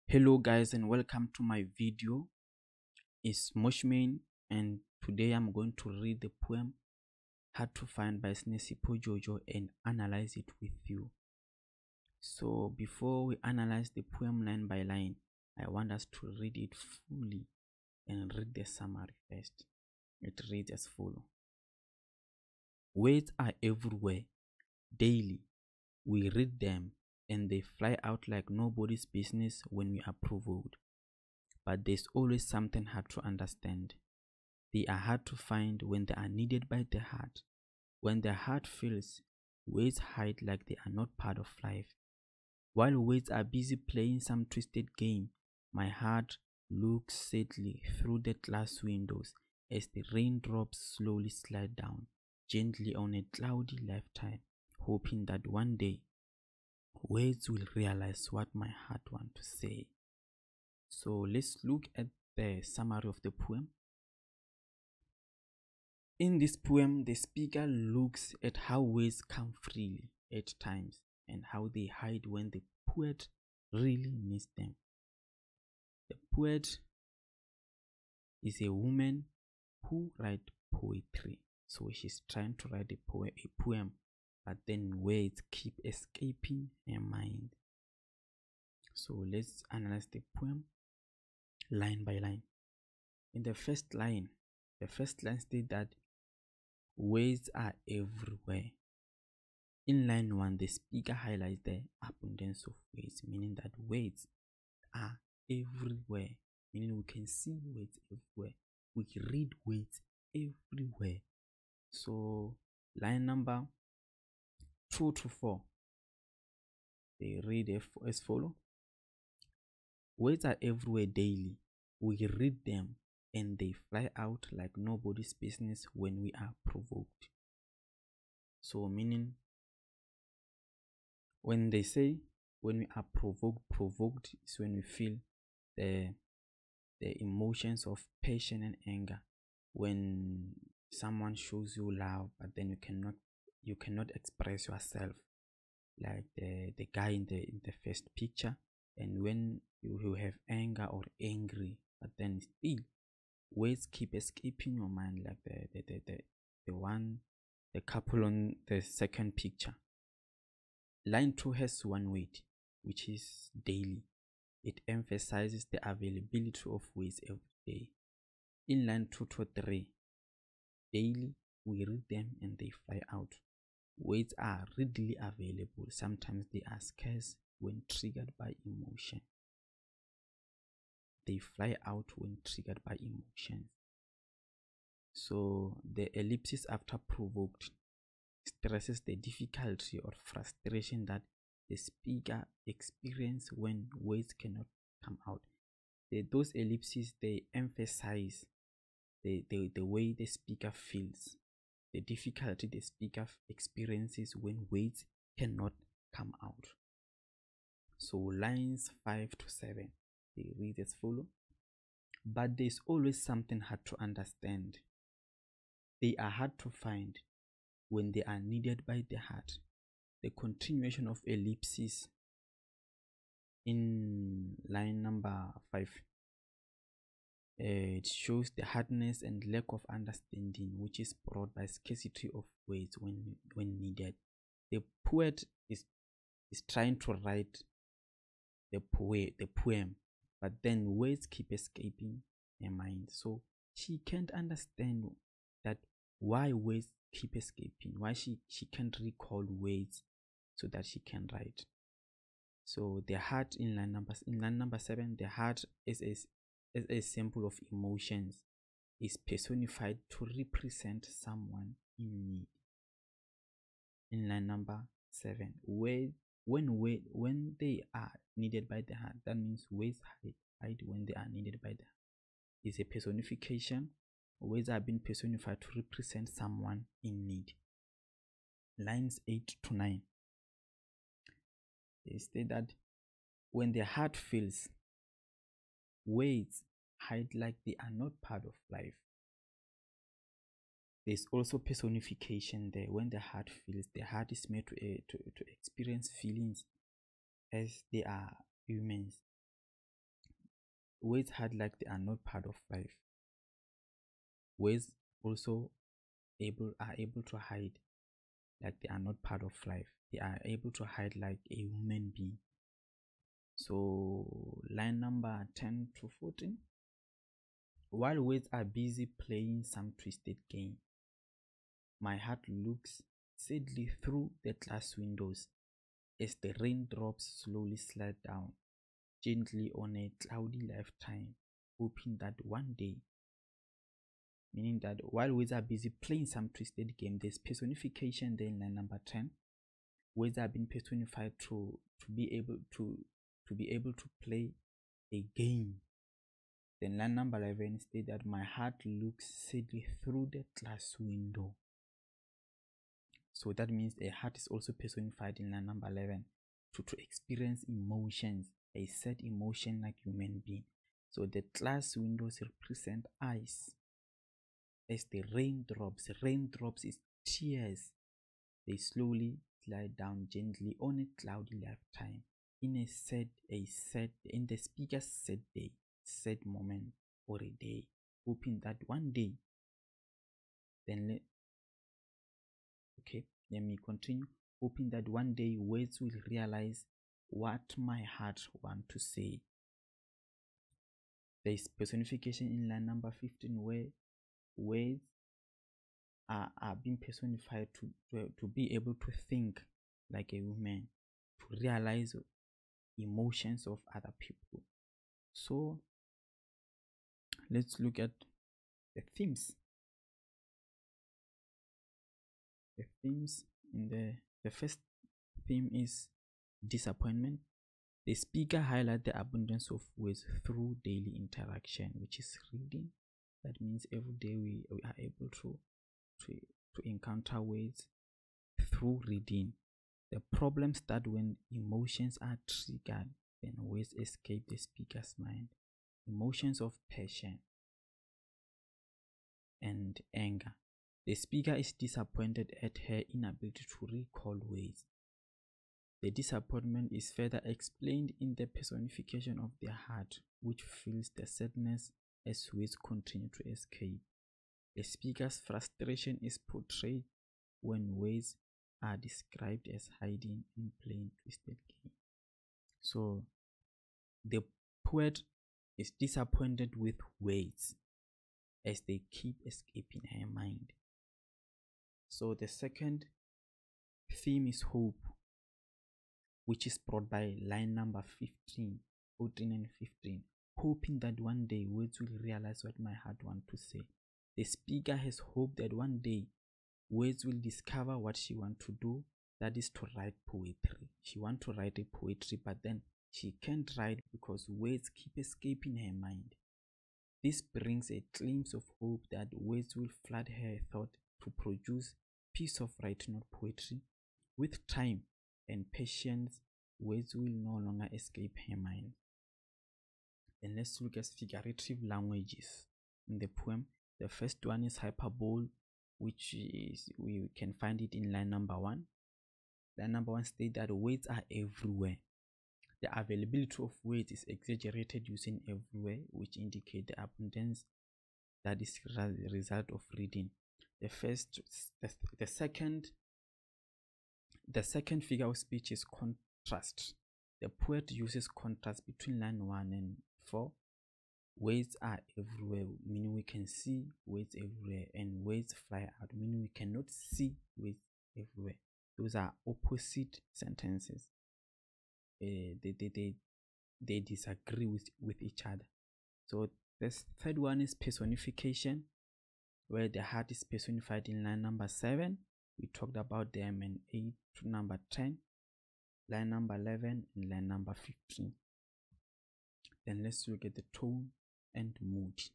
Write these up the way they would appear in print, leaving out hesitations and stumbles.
Hello guys and welcome to my video. It's Mosh Mayne and today I'm going to read the poem Hard to Find by Sinesipho Jojo and analyze it with you. So before we analyze the poem line by line, I want us to read it fully and read the summary first. It reads as follows. Words are everywhere, daily. We read them and they fly out like nobody's business when we are provoked. But there's always something hard to understand. They are hard to find when they are needed by the heart. When the heart feels, words hide like they are not part of life. While words are busy playing some twisted game, my heart looks sadly through the glass windows as the raindrops slowly slide down, gently on a cloudy lifetime, hoping that one day words will realize what my heart wants to say. So let's look at the summary of the poem. In this poem, the speaker looks at how words come freely at times and how they hide when the poet really needs them. The poet is a woman who writes poetry. So she's trying to write a poem, but then words keep escaping her mind. So let's analyze the poem line by line. In the first line states that words are everywhere. In line 1, the speaker highlights the abundance of words, meaning that words are everywhere, meaning we can see words everywhere. We can read words everywhere. So line number 2 to 4, they read as follows. Words are everywhere daily. We read them and they fly out like nobody's business when we are provoked. So meaning when they say when we are provoked is when we feel the emotions of passion and anger. When someone shows you love but then you cannot express yourself, like the guy in the first picture. And when you have anger or angry, but then still words keep escaping your mind, like the couple on the second picture. Line 2 has one word, which is daily. It emphasizes the availability of words every day. In line 2 to 3, daily we read them and they fly out. Words are readily available. Sometimes they are scarce when triggered by emotion. They fly out when triggered by emotions. So the ellipsis after provoked stresses the difficulty or frustration that the speaker experiences when words cannot come out. Those ellipses, they emphasize the way the speaker feels, the difficulty the speaker experiences when words cannot come out. So lines 5 to 7, they read as follows. But there's always something hard to understand. They are hard to find when they are needed by the heart. The continuation of ellipses in line number 5, it shows the hardness and lack of understanding which is brought by scarcity of words when needed. The poet is trying to write the poem, but then words keep escaping her mind. So she can't understand that why words keep escaping, why she can't recall words so that she can write. So the heart in line number 7, the heart is a symbol of emotions, is personified to represent someone in need. In line number 7, when they are needed by the heart, that means words hide when they are needed by the heart. Is a personification. Words are being personified to represent someone in need. Lines 8 to 9, they state that when the heart feels, words hide like they are not part of life. There's also personification there. When the heart feels, the heart is made to experience feelings as they are humans. words hide like they are not part of life. Words also are able to hide like they are not part of life. They are able to hide like a human being. So line number 10 to 14. While words are busy playing some twisted game, my heart looks sadly through the glass windows as the raindrops slowly slide down gently on a cloudy lifetime, hoping that one day, meaning that while words are busy playing some twisted game, there's personification there in line number 10. Words are being personified to be able to play a game. Then line number 11 states that my heart looks sadly through the glass window. So that means a heart is also personified in line number 11 to experience emotions, a sad emotion like human being. So the glass windows represent eyes. As the raindrops is tears. They slowly slide down gently on a cloudy lifetime in in the speaker's sad day, sad moment or a day, hoping that one day, let me continue, hoping that one day words will realize what my heart wants to say. There is personification in line number 15 where words are being personified to be able to think like a woman, to realize emotions of other people. So let's look at the themes. The themes in the first theme is disappointment. The speaker highlights the abundance of words through daily interaction, which is reading. That means every day we are able to encounter words through reading. The problem starts when emotions are triggered, then words escape the speaker's mind. Emotions of passion and anger. The speaker is disappointed at her inability to recall words. The disappointment is further explained in the personification of their heart, which feels the sadness as words continue to escape. The speaker's frustration is portrayed when words are described as hiding in plain twisted game. So the poet is disappointed with words as they keep escaping her mind. So the second theme is hope, which is brought by line number 15, 14 and 15, hoping that one day words will realize what my heart wants to say. The speaker has hope that one day words will discover what she wants to do, that is to write poetry. She wants to write a poetry, but then she can't write because words keep escaping her mind. This brings a glimpse of hope that words will flood her thought to produce piece of writing or poetry. With time and patience, words will no longer escape her mind. Then let's look at figurative languages in the poem. The first one is hyperbole, which is, we can find it in line number 1. Line number 1 states that words are everywhere. The availability of words is exaggerated using everywhere, which indicate the abundance that is the result of reading. The second figure of speech is contrast. The poet uses contrast between line 1 and 4. Words are everywhere, meaning we can see words everywhere, and words fly out, meaning we cannot see words everywhere. Those are opposite sentences. They disagree with each other. So the third one is personification, where the heart is personified in line number 7. We talked about them in 8 to number 10, line number 11 and line number 15. Then let's look at the tone and mood.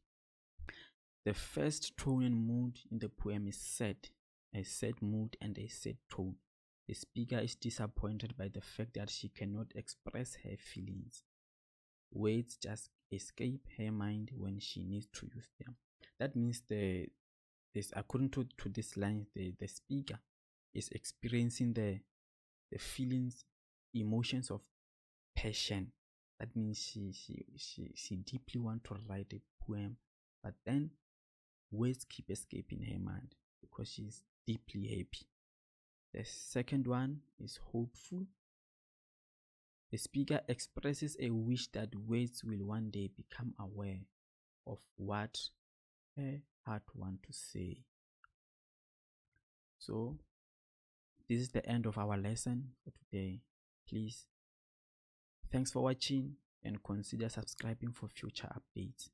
The first tone and mood in the poem is sad, a sad mood and a sad tone. The speaker is disappointed by the fact that she cannot express her feelings. Words just escape her mind when she needs to use them. That means according to this line, the speaker is experiencing the feelings, emotions of passion That means she deeply want to write a poem, but then words keep escaping her mind because she's deeply happy. The second one is hopeful. The speaker expresses a wish that words will one day become aware of what her heart wants to say. So this is the end of our lesson for today. Please, thanks for watching and consider subscribing for future updates.